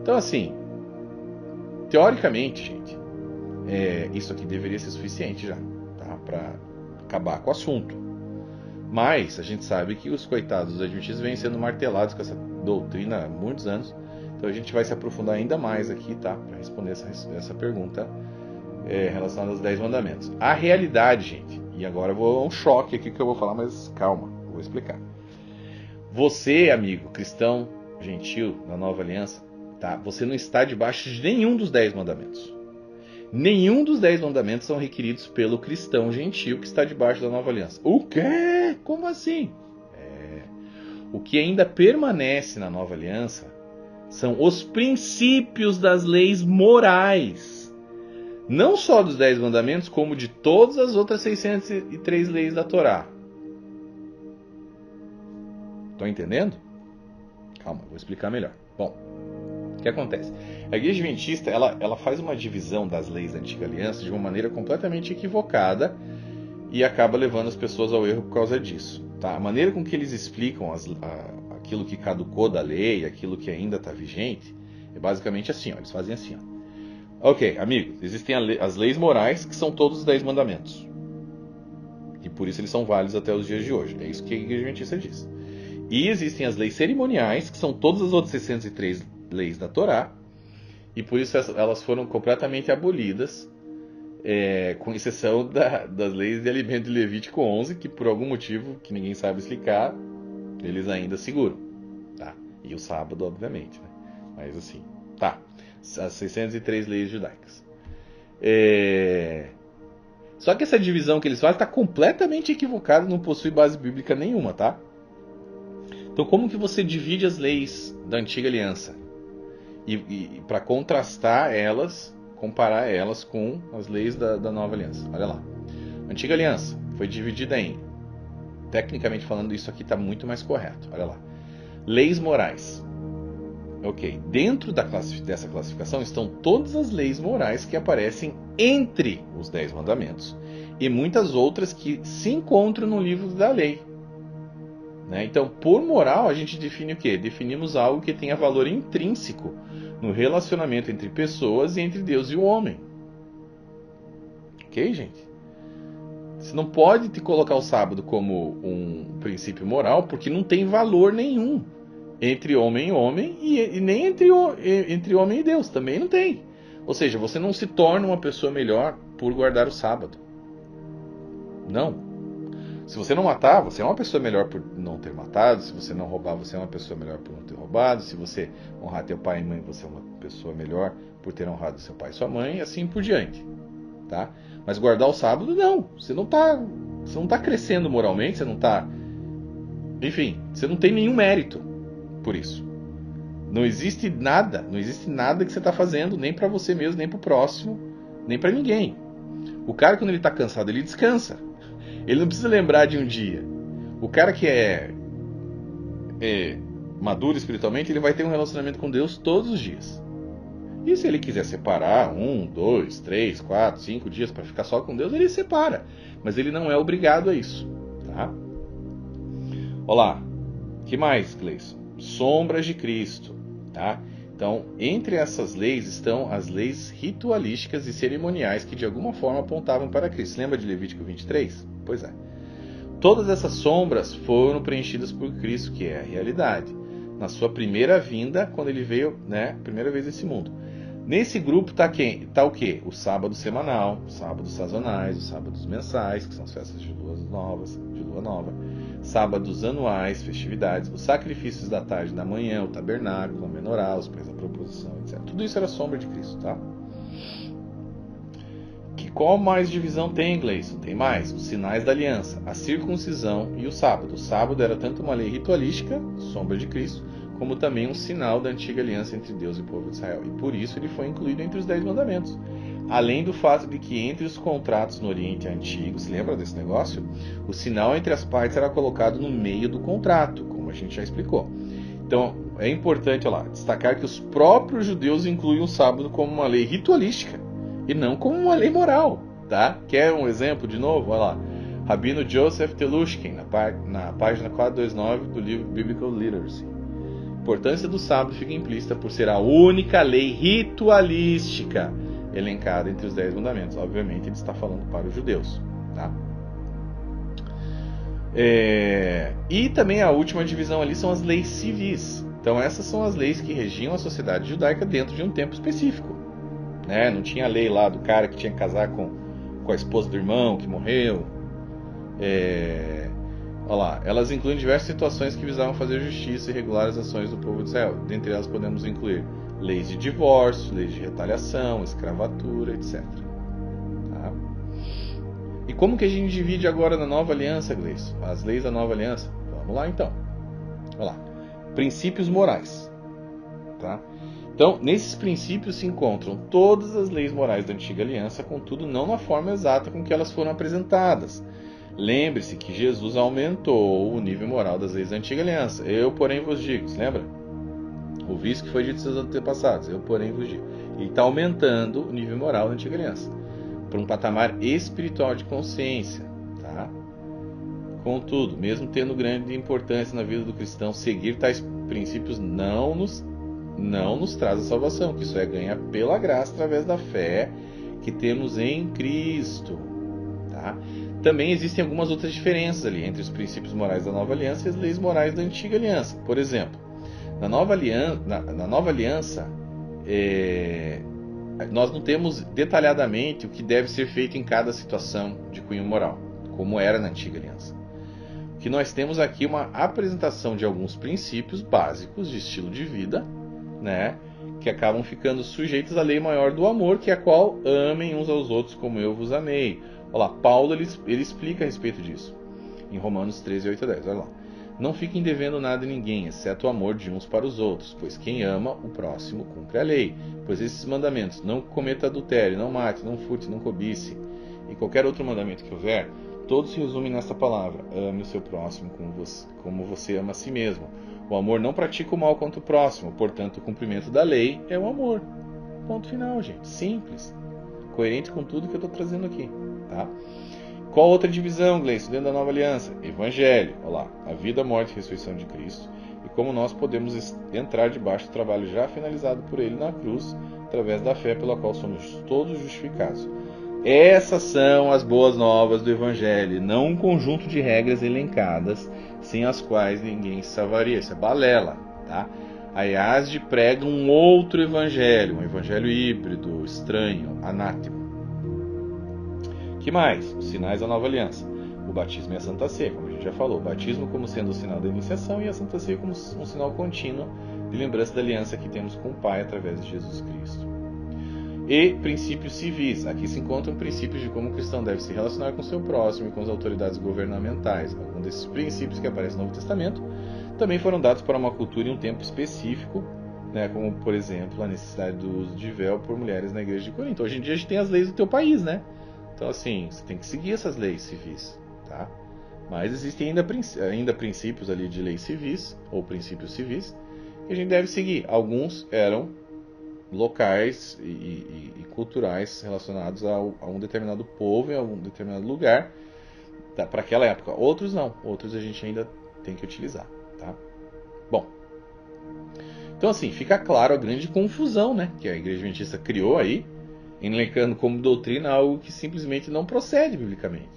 Então, assim, teoricamente, gente, isso aqui deveria ser suficiente já, tá? Para acabar com o assunto. Mas a gente sabe que os coitados dos adventistas vêm sendo martelados com essa doutrina há muitos anos. Então a gente vai se aprofundar ainda mais aqui, tá? Para responder essa pergunta relacionada aos 10 mandamentos. A realidade, gente, e agora eu vou a um choque aqui que eu vou falar, mas calma, vou explicar. Você, amigo cristão, gentil, da Nova Aliança, tá? Você não está debaixo de nenhum dos 10 mandamentos. Nenhum dos 10 mandamentos são requeridos pelo cristão gentil que está debaixo da Nova Aliança. O quê? Como assim? O que ainda permanece na Nova Aliança são os princípios das leis morais. Não só dos 10 mandamentos, como de todas as outras 603 leis da Torá. Estão entendendo? Calma, vou explicar melhor. Bom, o que acontece? A Igreja Adventista, ela faz uma divisão das leis da Antiga Aliança de uma maneira completamente equivocada e acaba levando as pessoas ao erro por causa disso. Tá? A maneira com que eles explicam aquilo que caducou da lei, aquilo que ainda está vigente, é basicamente assim, ó, eles fazem assim. Ó. Ok, amigos, existem as leis morais, que são todos os 10 mandamentos. E por isso eles são válidos até os dias de hoje. É isso que a Igreja Adventista diz. E existem as leis cerimoniais, que são todas as outras 603 leis da Torá. E por isso elas foram completamente abolidas, com exceção das leis de alimento de Levítico 11, que por algum motivo que ninguém sabe explicar, eles ainda seguram. Tá? E o sábado, obviamente. Né? Mas assim, tá. As 603 leis judaicas. Só que essa divisão que eles fazem está completamente equivocada, não possui base bíblica nenhuma, tá? Então, como que você divide as leis da Antiga Aliança? E para contrastar elas, comparar elas com as leis da Nova Aliança. Olha lá. A Antiga Aliança foi dividida em, tecnicamente falando, isso aqui está muito mais correto. Olha lá. Leis morais. Ok, dentro dessa classificação estão todas as leis morais que aparecem entre os 10 mandamentos e muitas outras que se encontram no livro da lei. Né? Então, por moral, a gente define o quê? Definimos algo que tenha valor intrínseco no relacionamento entre pessoas e entre Deus e o homem. Ok, gente? Você não pode te colocar o sábado como um princípio moral porque não tem valor nenhum. Entre homem e homem e nem entre homem e Deus, também não tem. Ou seja, você não se torna uma pessoa melhor por guardar o sábado. Não. Se você não matar, você é uma pessoa melhor por não ter matado. Se você não roubar, você é uma pessoa melhor por não ter roubado. Se você honrar teu pai e mãe, você é uma pessoa melhor por ter honrado seu pai e sua mãe, e assim por diante. Tá? Mas guardar o sábado, não. Você não está crescendo moralmente, você não está... Enfim, você não tem nenhum mérito por isso. Não existe nada que você está fazendo, nem para você mesmo, nem para o próximo, nem para ninguém. O cara, quando ele está cansado, ele descansa. Ele não precisa lembrar de um dia. O cara que é maduro espiritualmente, ele vai ter um relacionamento com Deus todos os dias. E se ele quiser separar 1, 2, 3, 4, 5 dias para ficar só com Deus, ele separa. Mas ele não é obrigado a isso. Tá? Olá. O que mais, Gleison? Sombras de Cristo. Tá? Então, entre essas leis estão as leis ritualísticas e cerimoniais que de alguma forma apontavam para Cristo. Lembra de Levítico 23? Pois é. Todas essas sombras foram preenchidas por Cristo, que é a realidade. Na sua primeira vinda, quando ele veio, né, primeira vez nesse mundo. Nesse grupo está o quê? O sábado semanal, os sábados sazonais, os sábados mensais, que são as festas de lua nova, sábados anuais, festividades, os sacrifícios da tarde e da manhã, o tabernáculo, a menorá, os pães da proposição, etc. Tudo isso era sombra de Cristo, tá? Qual mais divisão tem, Gleison? Tem mais. Os sinais da aliança, a circuncisão e o sábado. O sábado era tanto uma lei ritualística, sombra de Cristo, como também um sinal da antiga aliança entre Deus e o povo de Israel. E por isso ele foi incluído entre os 10 mandamentos. Além do fato de que entre os contratos no Oriente Antigo, se lembra desse negócio? O sinal entre as partes era colocado no meio do contrato, como a gente já explicou. Então, é importante destacar que os próprios judeus incluem o sábado como uma lei ritualística e não como uma lei moral. Tá? Quer um exemplo de novo? Olha lá. Rabino Joseph Telushkin, na página 429 do livro Biblical Literacy. importância do sábado fica implícita por ser a única lei ritualística elencada entre os 10 mandamentos. Obviamente, ele está falando para os judeus. Tá? E também a última divisão ali são as leis civis. Então, essas são as leis que regiam a sociedade judaica dentro de um tempo específico. Né? Não tinha a lei lá do cara que tinha que casar com a esposa do irmão que morreu. Olha lá, elas incluem diversas situações que visavam fazer justiça e regular as ações do povo de Israel. Dentre elas podemos incluir leis de divórcio, leis de retaliação, escravatura, etc. Tá? E como que a gente divide agora na nova aliança, Gleison? As leis da nova aliança? Vamos lá então. Olha lá. Princípios morais. Tá? Então, nesses princípios se encontram todas as leis morais da antiga aliança, contudo não na forma exata com que elas foram apresentadas. Lembre-se que Jesus aumentou o nível moral das leis da antiga aliança. Eu, porém, vos digo. Se lembra? Ouvi isso que foi dito seus antepassados. Eu, porém, vos digo. Ele está aumentando o nível moral da antiga aliança para um patamar espiritual de consciência. Tá? Contudo, mesmo tendo grande importância na vida do cristão, seguir tais princípios não nos traz a salvação, que isso é ganha pela graça através da fé que temos em Cristo. Tá? Também existem algumas outras diferenças ali entre os princípios morais da nova aliança e as leis morais da antiga aliança. Por exemplo, na nova aliança, nós não temos detalhadamente o que deve ser feito em cada situação de cunho moral, como era na antiga aliança. O que nós temos aqui é uma apresentação de alguns princípios básicos de estilo de vida, né, que acabam ficando sujeitos à lei maior do amor, que é a qual amem uns aos outros como eu vos amei. Olha lá, Paulo ele explica a respeito disso em Romanos 13, 8 a 10. Olha lá. Não fiquem devendo nada a ninguém, exceto o amor de uns para os outros, pois quem ama o próximo cumpre a lei. Pois esses mandamentos, não cometa adultério, não mate, não furte, não cobice, e qualquer outro mandamento que houver, todos se resumem nesta palavra: ame o seu próximo como você ama a si mesmo. O amor não pratica o mal contra o próximo, portanto o cumprimento da lei é o amor. Ponto final, gente. Simples. Coerente com tudo que eu estou trazendo aqui. Tá? Qual outra divisão, Gleison, dentro da nova aliança? Evangelho. Olha lá. A vida, morte e ressurreição de Cristo. E como nós podemos entrar debaixo do trabalho já finalizado por Ele na cruz, através da fé pela qual somos todos justificados. Essas são as boas novas do Evangelho, não um conjunto de regras elencadas, sem as quais ninguém se salvaria. Isso é balela. Tá? A IASD prega um outro Evangelho, um Evangelho híbrido, estranho, anátema. Que mais? Os sinais da nova aliança. O batismo e a Santa Ceia, como a gente já falou. O batismo como sendo o sinal da iniciação e a Santa Ceia como um sinal contínuo de lembrança da aliança que temos com o Pai através de Jesus Cristo. E princípios civis. Aqui se encontram princípios de como o cristão deve se relacionar com o seu próximo e com as autoridades governamentais. Alguns desses princípios que aparecem no Novo Testamento também foram dados para uma cultura em um tempo específico, né, como, por exemplo, a necessidade do uso de véu por mulheres na igreja de Corinto. Hoje em dia a gente tem as leis do teu país, né? Então, assim, você tem que seguir essas leis civis, tá? Mas existem ainda princípios ali de leis civis, ou princípios civis, que a gente deve seguir. Alguns eram locais e culturais relacionados a um determinado povo, em algum determinado lugar, tá, para aquela época. Outros não, outros a gente ainda tem que utilizar, tá? Bom, então assim, fica claro a grande confusão, né, que a Igreja Adventista criou aí, elencando como doutrina algo que simplesmente não procede biblicamente.